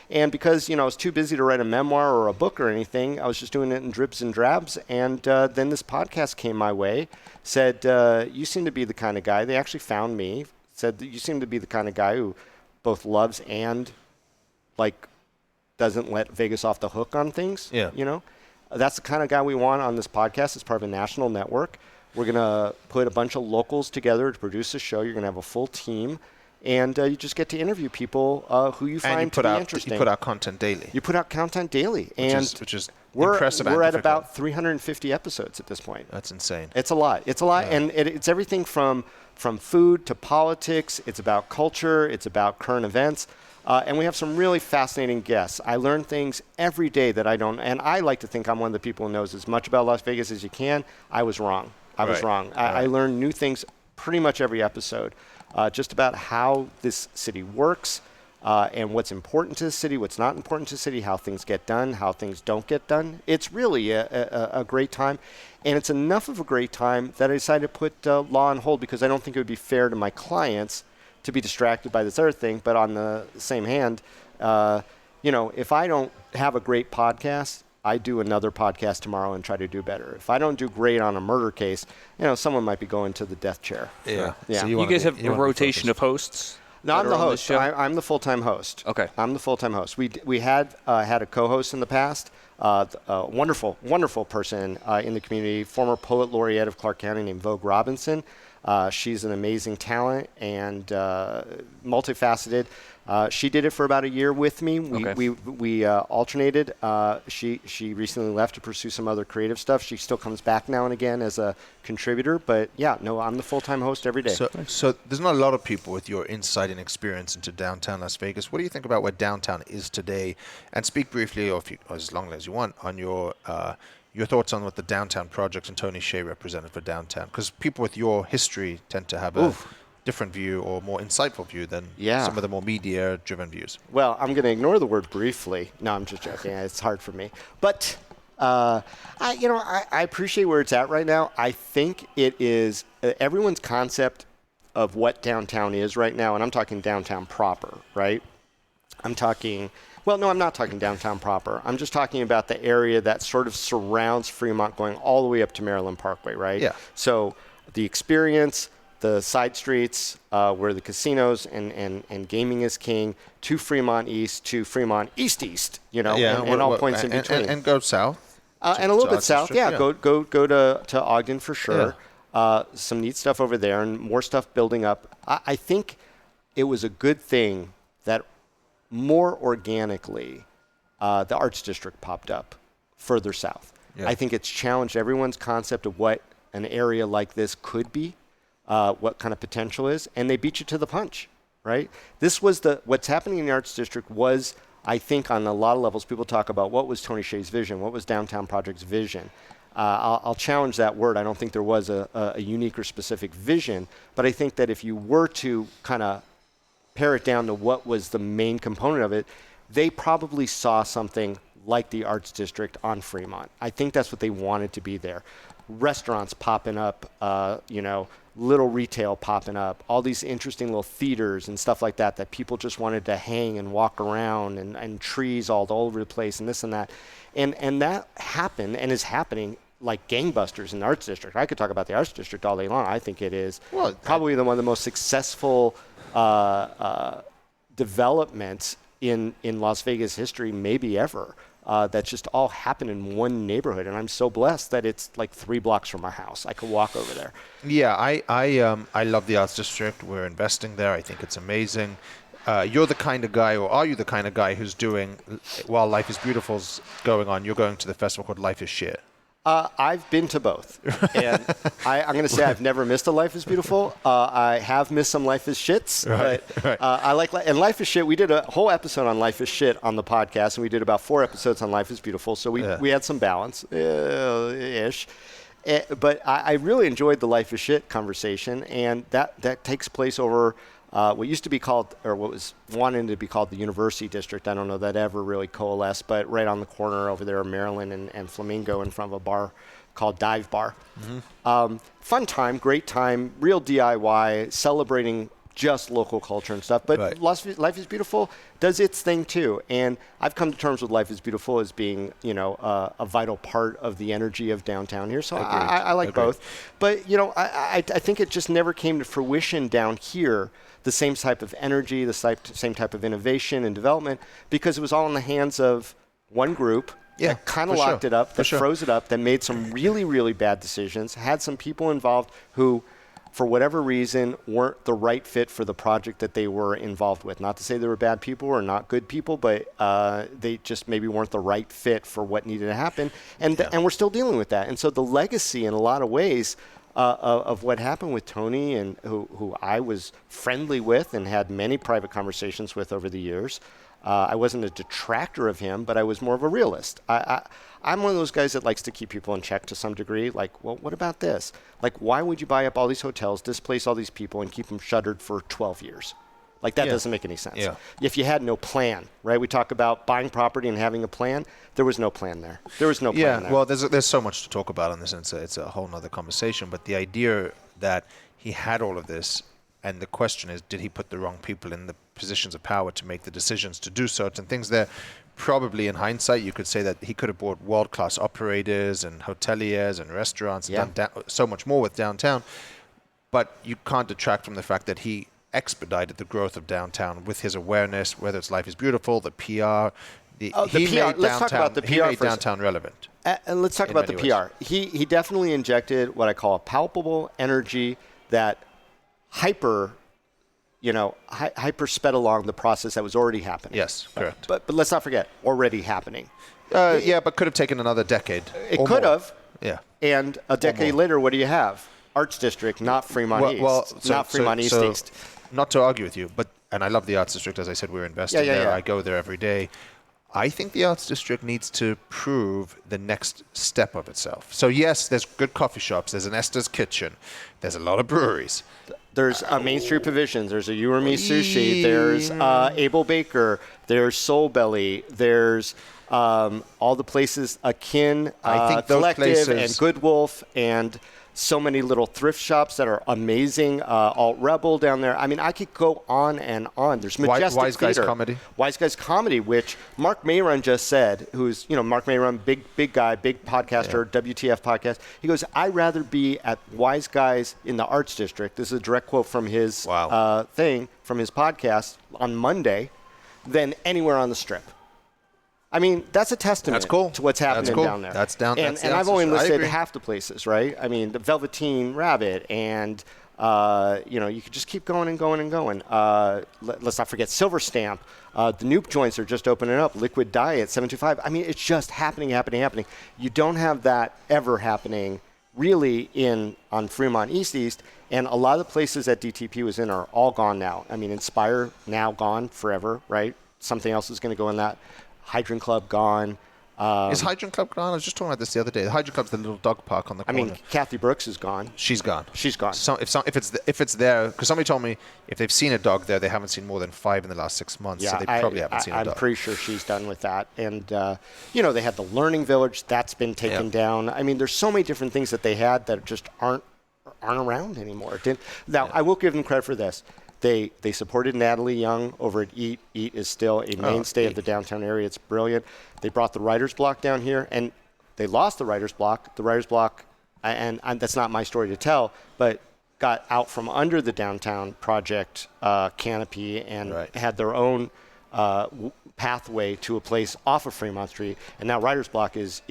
And because, I was too busy to write a memoir or a book or anything, I was just doing it in drips and drabs. And then this podcast came my way, said, you seem to be the kind of guy. They actually found me, said that you seem to be the kind of guy who both loves and, doesn't let Vegas off the hook on things. Yeah. That's the kind of guy we want on this podcast. It's part of a national network. We're going to put a bunch of locals together to produce a show. You're going to have a full team. And you just get to interview people who you find to be interesting. You put out content daily. You put out content daily. Which is impressive. We're at about 350 episodes at this point. That's insane. It's a lot. Yeah. And it's everything from food to politics. It's about culture. It's about current events. And we have some really fascinating guests. I learn things every day that I don't. And I like to think I'm one of the people who knows as much about Las Vegas as you can. I was wrong. I learn new things pretty much every episode. Just about how this city works and what's important to the city, what's not important to the city, how things get done, how things don't get done. It's really a great time. And it's enough of a great time that I decided to put law on hold because I don't think it would be fair to my clients to be distracted by this other thing. But on the same hand, if I don't have a great podcast, I do another podcast tomorrow and try to do better. If I don't do great on a murder case, someone might be going to the death chair. Yeah. So you guys have a rotation of hosts? No, I'm the host. I'm the full-time host. Okay. I'm the full-time host. We had a co-host in the past, a wonderful, wonderful person in the community, former poet laureate of Clark County named Vogue Robinson. She's an amazing talent and multifaceted. She did it for about a year with me. We alternated. She recently left to pursue some other creative stuff. She still comes back now and again as a contributor. But I'm the full-time host every day. So there's not a lot of people with your insight and experience into downtown Las Vegas. What do you think about where downtown is today? And speak briefly, or as long as you want, on your thoughts on what the downtown project and Tony Hsieh represented for downtown. Because people with your history tend to have different view or more insightful view than some of the more media-driven views. Well, I'm going to ignore the word briefly. No, I'm just joking. It's hard for me. But I appreciate where it's at right now. I think it is everyone's concept of what downtown is right now, and I'm talking downtown proper, right? I'm not talking downtown proper. I'm just talking about the area that sort of surrounds Fremont going all the way up to Maryland Parkway, right? Yeah. So the experience, the side streets where the casinos and gaming is king, to Fremont East, to Fremont East, and all points in between. And go south. And a little bit south, Go to Ogden for sure. Yeah. Some neat stuff over there and more stuff building up. I think it was a good thing that more organically the Arts District popped up further south. Yeah. I think it's challenged everyone's concept of what an area like this could be, what kind of potential is, and they beat you to the punch, right? What's happening in the Arts District was, I think on a lot of levels, people talk about what was Tony Hsieh's vision, what was Downtown Project's vision. I'll challenge that word. I don't think there was a unique or specific vision, but I think that if you were to kind of pare it down to what was the main component of it, they probably saw something like the Arts District on Fremont. I think that's what they wanted to be there. Restaurants popping up, little retail popping up, all these interesting little theaters and stuff like that people just wanted to hang and walk around, and trees all over the place and this and that. And that happened and is happening like gangbusters in the Arts District. I could talk about the Arts District all day long. I think it is probably one of the most successful developments in Las Vegas history, maybe ever. That's just all happened in one neighborhood, and I'm so blessed that it's like 3 blocks from my house. I could walk over there. Yeah, I love the Arts District. We're investing there. I think it's amazing. You're the kind of guy, or are you the kind of guy who's doing, while Life is Beautiful's going on, you're going to the festival called Life is Shit? I've been to both, and I'm going to say I've never missed a Life is Beautiful. I have missed some Life is Shits, but I like and Life is Shit. We did a whole episode on Life is Shit on the podcast, and we did about 4 episodes on Life is Beautiful, so we had some balance, ish. But I really enjoyed the Life is Shit conversation, and that takes place over what used to be called, or what was wanted to be called, the University District. I don't know that ever really coalesced, but right on the corner over there, Maryland and Flamingo, in front of a bar called Dive Bar. Mm-hmm. Fun time, great time, real DIY, celebrating just local culture and stuff. But Life is Beautiful does its thing too. And I've come to terms with Life is Beautiful as being, a vital part of the energy of downtown here. So I like both. But, I think it just never came to fruition down here, the same type of energy, the same type of innovation and development, because it was all in the hands of one group that kind of locked it up, that froze it up, that made some really, really bad decisions, had some people involved who, for whatever reason, weren't the right fit for the project that they were involved with. Not to say they were bad people or not good people, but they just maybe weren't the right fit for what needed to happen. And we're still dealing with that. And so the legacy, in a lot of ways, of what happened with Tony, and who I was friendly with and had many private conversations with over the years. I wasn't a detractor of him, but I was more of a realist. I'm one of those guys that likes to keep people in check to some degree. Like, well, what about this? Like, why would you buy up all these hotels, displace all these people, and keep them shuttered for 12 years? Like, that doesn't make any sense. Yeah. If you had no plan, right? We talk about buying property and having a plan. There was no plan there. There was no plan there. Well, there's so much to talk about on this, and it's a whole other conversation. But the idea that he had all of this, and the question is, did he put the wrong people in the positions of power to make the decisions to do certain things there? Probably in hindsight, you could say that he could have bought world-class operators and hoteliers and restaurants and done so much more with downtown. But you can't detract from the fact that he expedited the growth of downtown with his awareness, whether it's Life is Beautiful, the PR. Let's talk about the PR. He made downtown relevant. And let's talk about the PR. He definitely injected what I call a palpable energy that hyper sped along the process that was already happening. Yes, correct. But let's not forget, already happening. But could have taken another decade. It could have. Yeah. And a decade later, what do you have? Arts District, not Fremont East. Not Fremont East. Not to argue with you, and I love the Arts District. As I said, we're investing there. I go there every day. I think the Arts District needs to prove the next step of itself. So yes, there's good coffee shops. There's an Esther's Kitchen. There's a lot of breweries. There's Main Street Provisions. There's a You or Me Sushi. There's Able Baker. There's Soul Belly. There's all the places akin, I think Collective and Good Wolf, and so many little thrift shops that are amazing. Alt Rebel down there. I mean, I could go on and on. There's Majestic Wise Guys Theater. Comedy. Wise Guys Comedy, which Mark Mayron just said, who's, Mark Mayron, big guy, big podcaster, WTF podcast. He goes, I'd rather be at Wise Guys in the Arts District. This is a direct quote from his thing, from his podcast on Monday, than anywhere on the Strip. I mean, that's a testament to what's happening down there. That's down. And I've only listed half the places, right? I mean, the Velveteen Rabbit, and you could just keep going and going and going. Let's not forget Silver Stamp. The Noop joints are just opening up. Liquid Diet, 725. I mean, it's just happening. You don't have that ever happening really on Fremont East, and a lot of the places that DTP was in are all gone now. I mean, Inspire now gone forever, right? Something else is going to go in that. Hydrant Club gone. Is Hydrant Club gone? I was just talking about this the other day. The Hydrant Club's the little dog park on the corner. I mean, Kathy Brooks is gone. She's gone. So if it's there, because somebody told me if they've seen a dog there, they haven't seen more than 5 in the last 6 months. Yeah, so they probably haven't seen a dog. I'm pretty sure she's done with that. And they had the Learning Village that's been taken down. I mean, there's so many different things that they had that just aren't around anymore. Now, I will give them credit for this. They supported Natalie Young over at Eat. Eat is still a mainstay of the downtown area. It's brilliant. They brought the Writer's Block down here, and they lost the Writer's Block. The Writer's Block, and that's not my story to tell, but got out from under the downtown project canopy and had their own pathway to a place off of Fremont Street. And now Writer's Block is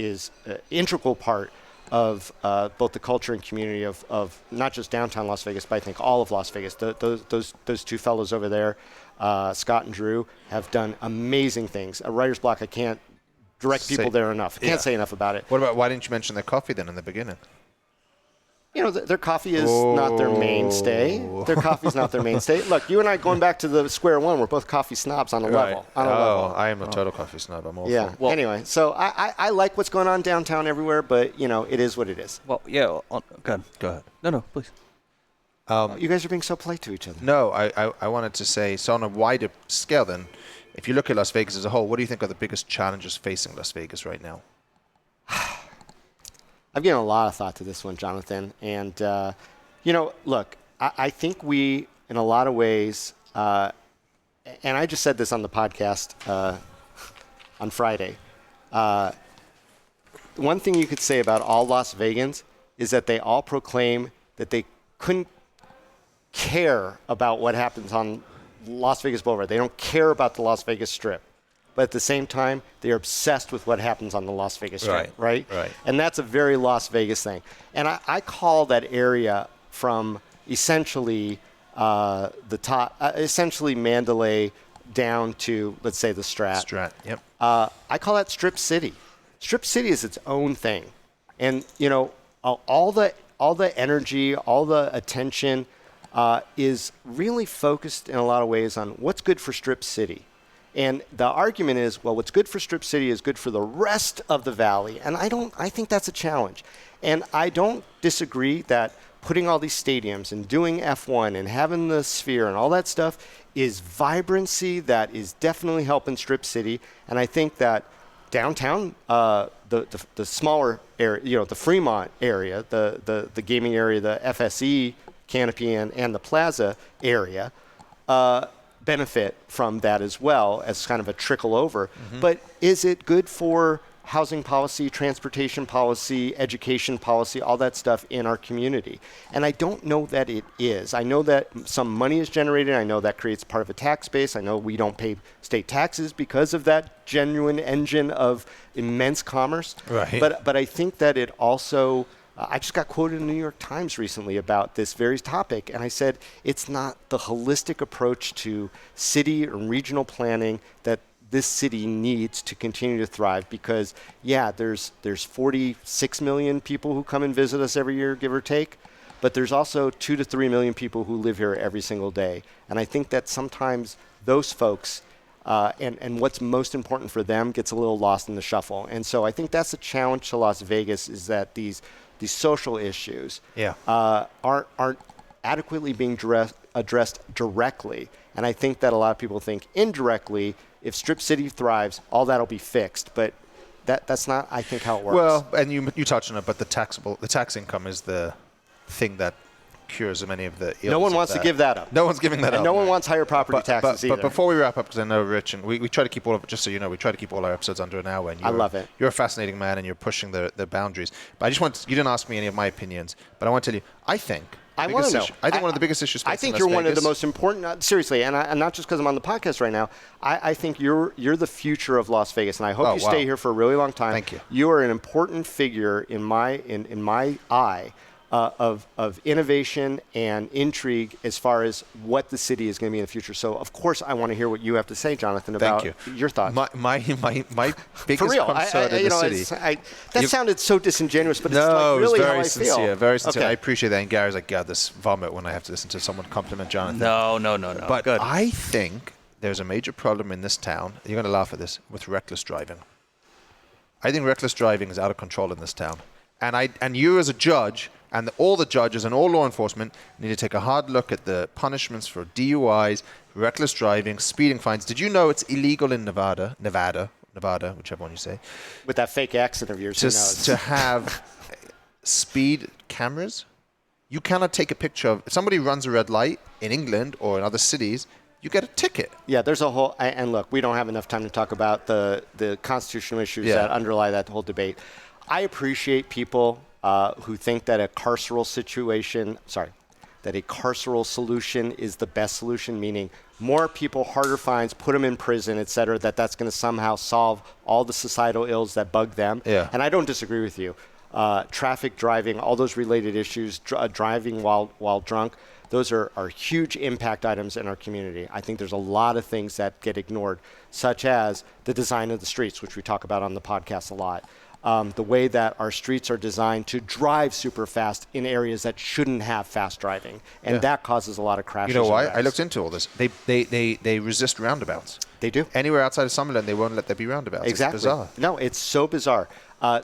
an integral part of both the culture and community of not just downtown Las Vegas, but I think all of Las Vegas. Those two fellows over there, Scott and Drew, have done amazing things. At Writer's Block, I can't direct people there enough. I can't say enough about it. What about, why didn't you mention their coffee then in the beginning? Their coffee is not their mainstay. Their coffee's not their mainstay. Look, you and I, going back to the square one, we're both coffee snobs on a level. I am a total coffee snob. I'm all for. Well, anyway, so I like what's going on downtown everywhere, but, it is what it is. Well, yeah. Go ahead. No, please. You guys are being so polite to each other. No, I wanted to say, so on a wider scale then, if you look at Las Vegas as a whole, what do you think are the biggest challenges facing Las Vegas right now? I've given a lot of thought to this one, Jonathan. And, look, I think we, in a lot of ways, and I just said this on the podcast on Friday, one thing you could say about all Las Vegans is that they all proclaim that they couldn't care about what happens on Las Vegas Boulevard. They don't care about the Las Vegas Strip. But at the same time, they're obsessed with what happens on the Las Vegas Strip, right? And that's a very Las Vegas thing. And I call that area from essentially the top, essentially Mandalay down to, let's say, the Strat. Yep. I call that Strip City. Strip City is its own thing. And, all the energy, all the attention is really focused in a lot of ways on what's good for Strip City. And the argument is, well, what's good for Strip City is good for the rest of the valley. And I think that's a challenge. And I don't disagree that putting all these stadiums and doing F1 and having the Sphere and all that stuff is vibrancy that is definitely helping Strip City. And I think that downtown, the smaller area, the Fremont area, the gaming area, the FSE canopy and the plaza area, benefit from that as well as kind of a trickle over. Mm-hmm. But is it good for housing policy, transportation policy, education policy, all that stuff in our community? And I don't know that it is. I know that some money is generated. I know that creates part of a tax base. I know we don't pay state taxes because of that genuine engine of immense commerce. Right. But I think that it also... I just got quoted in the New York Times recently about this very topic, and I said it's not the holistic approach to city or regional planning that this city needs to continue to thrive because, there's 46 million people who come and visit us every year, give or take, but there's also 2 to 3 million people who live here every single day. And I think that sometimes those folks and what's most important for them gets a little lost in the shuffle. And so I think that's a challenge to Las Vegas is that these social issues aren't adequately being addressed directly. And I think that a lot of people think indirectly, if Strip City thrives, all that'll be fixed. But that's not, I think, how it works. Well, and you touched on it, but the tax income is the thing that cures many of the ills. No one wants to give that up. No one's giving that up. And no one wants higher property taxes either. But before we wrap up, because I know Rich, and we try to keep all of it, just so you know, we try to keep all our episodes under an hour. And I love it. You're a fascinating man, and you're pushing the boundaries. But I just want, you didn't ask me any of my opinions, but I want to tell you, I think one of the biggest issues. I think you're one of the most important. Seriously, and not just because I'm on the podcast right now. I think you're the future of Las Vegas, and I hope you stay here for a really long time. Thank you. You are an important figure in my eye of innovation and intrigue as far as what the city is going to be in the future. So, of course, I want to hear what you have to say, Jonathan, about your thoughts. My biggest concern in the city. That sounded so disingenuous, but it's really how I feel. Very sincere. Okay. I appreciate that. And Gary's like, God, this vomit when I have to listen to someone compliment Jonathan. No. But good. I think there's a major problem in this town. You're going to laugh at this, with reckless driving. I think reckless driving is out of control in this town. And you as a judge, and all the judges and all law enforcement need to take a hard look at the punishments for DUIs, reckless driving, speeding fines. Did you know it's illegal in Nevada, whichever one you say, with that fake accent of yours, to have speed cameras? You cannot take a picture of, if somebody runs a red light in England or in other cities, you get a ticket. Yeah, there's a whole, and look, we don't have enough time to talk about the constitutional issues that underlie that whole debate. I appreciate people who think that a carceral solution is the best solution, meaning more people, harder fines, put them in prison, et cetera, that's going to somehow solve all the societal ills that bug them. Yeah. And I don't disagree with you. Traffic, driving, all those related issues, driving while drunk, those are huge impact items in our community. I think there's a lot of things that get ignored, such as the design of the streets, which we talk about on the podcast a lot. The way that our streets are designed to drive super fast in areas that shouldn't have fast driving, and that causes a lot of crashes. You know why? I looked into all this. They resist roundabouts. They do. Anywhere outside of Summerlin, they won't let there be roundabouts. Exactly. It's bizarre. No, it's so bizarre.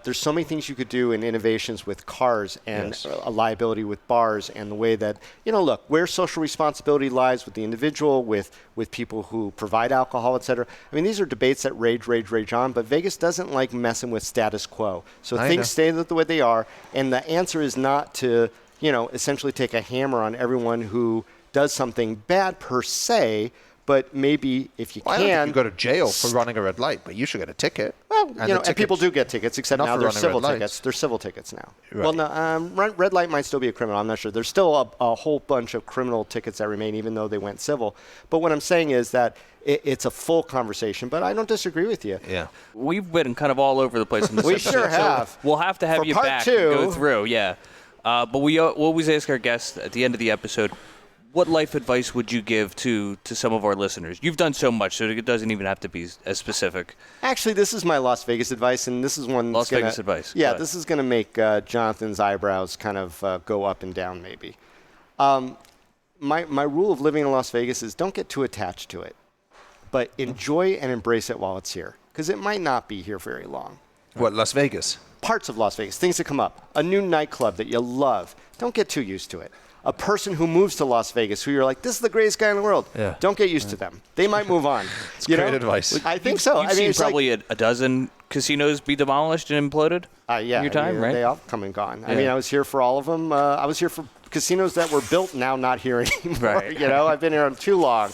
There's so many things you could do in innovations with cars and a liability with bars, and the way that, look, where social responsibility lies with the individual, with people who provide alcohol, et cetera. I mean, these are debates that rage on, but Vegas doesn't like messing with status quo. So things stay the way they are, and the answer is not to, essentially take a hammer on everyone who does something bad per se, but maybe if you I don't think you go to jail for running a red light, but you should get a ticket. Well, and people do get tickets, except now they're civil tickets. They're civil tickets now. Right. Well, no, red light might still be a criminal. I'm not sure. There's still a whole bunch of criminal tickets that remain, even though they went civil. But what I'm saying is that it's a full conversation, but I don't disagree with you. Yeah. We've been kind of all over the place in this We episode, sure have. So we'll have to have For you part back two, and go through. Yeah. But we always ask our guests at the end of the episode, what life advice would you give to some of our listeners? You've done so much, so it doesn't even have to be as specific. Actually, this is my Las Vegas advice, and this is one Las Vegas advice. Yeah, this is going to make Jonathan's eyebrows kind of go up and down, maybe. My rule of living in Las Vegas is don't get too attached to it, but enjoy and embrace it while it's here, because it might not be here very long. What, Las Vegas? Parts of Las Vegas, things that come up. A new nightclub that you love. Don't get too used to it. A person who moves to Las Vegas, who you're like, this is the greatest guy in the world. Yeah. Don't get used to them. They might move on. It's great advice. I think so. You've seen probably a dozen casinos be demolished and imploded in your time, right? They all come and gone. Yeah. I mean, I was here for all of them. I was here for casinos that were built, now not here anymore. Right. I've been here too long.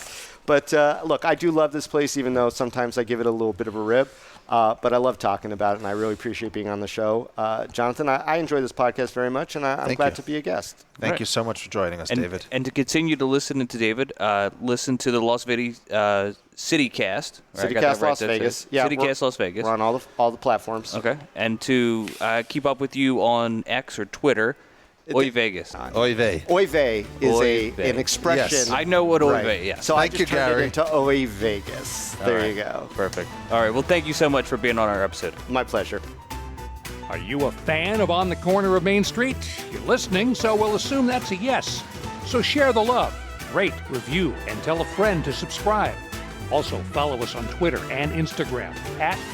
But look, I do love this place, even though sometimes I give it a little bit of a rib. But I love talking about it, and I really appreciate being on the show. Jonathan, I enjoy this podcast very much, and I'm glad to be a guest. Thank you so much for joining us, David. And to continue to listen to David, listen to the Las Vegas CityCast. CityCast Las Vegas. Yeah, CityCast Las Vegas. We're on all the platforms. Okay. And to keep up with you on X or Twitter, Oy Vegas. Oy vey. Oy vey is an expression. Yes. I know what Oy vey, yeah. So I just turned it into Oy Vegas. There you go. Perfect. All right. Well, thank you so much for being on our episode. My pleasure. Are you a fan of On the Corner of Main Street? You're listening, so we'll assume that's a yes. So share the love, rate, review, and tell a friend to subscribe. Also, follow us on Twitter and Instagram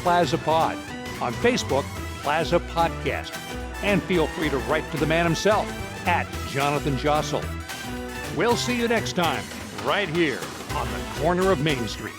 @PlazaPod, on Facebook, Plaza Podcast. And feel free to write to the man himself @Jonathan Jossel. We'll see you next time, right here on the corner of Main Street.